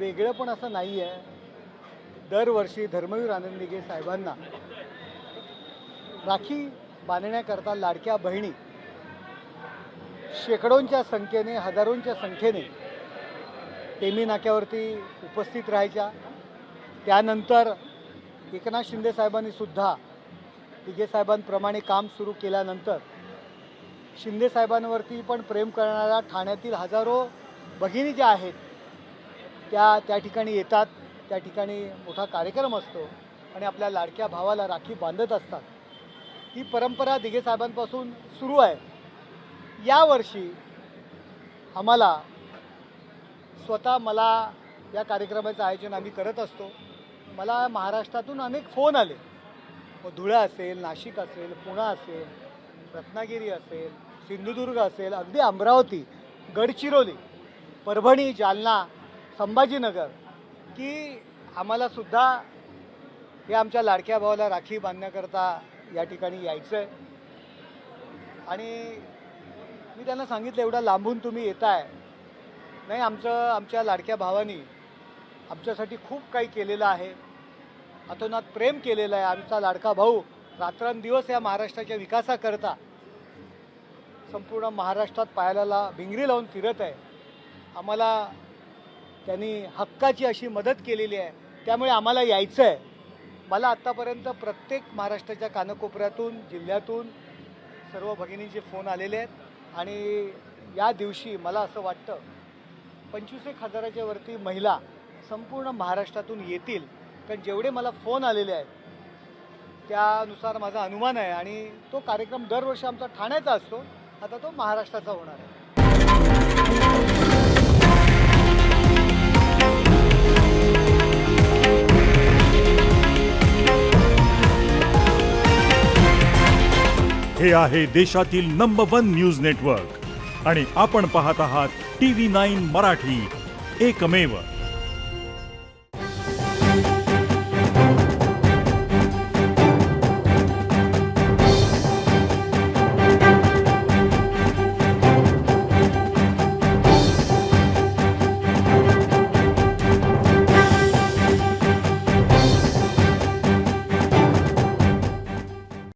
वेगळं पण असं नाही आहे. दरवर्षी धर्मवीर आनंद दिघे साहेबांना राखी बांधण्याकरता लाडक्या बहिणी शेकडोंच्या संख्येने, हजारोंच्या संख्येने टेमी नाक्यावरती उपस्थित राहायच्या. त्यानंतर एकनाथ शिंदे साहेबांनी सुद्धा दिघे साहेबांप्रमाणे काम सुरू केल्यानंतर शिंदे साहेबांवरती पण प्रेम करणाऱ्या ठाण्यातील हजारो भगिनी ज्या आहेत त्या ठिकाणी येतात. त्या ठिकाणी मोठा कार्यक्रम असतो आणि आपल्या लाडक्या भावाला राखी बांधत असतात. ही परंपरा दिघे साहेबांपासून सुरू आहे. यावर्षी आम्हाला मला या कार्यक्रमाचं आयोजन आम्ही करत असतो. मला महाराष्ट्रातून अनेक फोन आले. मग धुळे असेल, नाशिक असेल, पुणे असेल, रत्नागिरी असेल, सिंधुदुर्ग असेल, अगदी अमरावती, गडचिरोली, परभणी, जालना, संभाजीनगर की आम्हाला सुद्धा हे आमच्या लाडक्या भावाला राखी बांधण्याकरता या ठिकाणी यायचं आहे. आणि मी त्यांना सांगितलं एवढा लांबून तुम्ही येताय. नाही, आमच्या लाडक्या भावानी आमच्यासाठी खूप काही केलेलं आहे. अतोनात प्रेम केलेलं आहे. आमचा लाडका भाऊ रात्रंदिवस या महाराष्ट्राच्या विकासाकरता संपूर्ण महाराष्ट्रात पायाला भिंगरी लावून फिरत आहे. आम्हाला त्यांनी हक्काची अशी मदत केलेली आहे. त्यामुळे आम्हाला यायचं आहे. मला आत्तापर्यंत प्रत्येक महाराष्ट्राच्या कानाकोपऱ्यातून, जिल्ह्यातून सर्व भगिनींचे फोन आलेले आहेत. आणि या दिवशी मला असं वाटतं 25,000च्या वरती महिला संपूर्ण महाराष्ट्रातून येतील. कारण जेवढे मला फोन आलेले आहेत त्यानुसार माझा अनुमान आहे. आणि तो कार्यक्रम दरवर्षी आमचा ठाण्याचा असतो. आता तो महाराष्ट्राचा होणार आहे. हे आहे देशातील नंबर 1 न्यूज नेटवर्क आणि आपण पाहत आहात TV9 मराठी, एकमेव.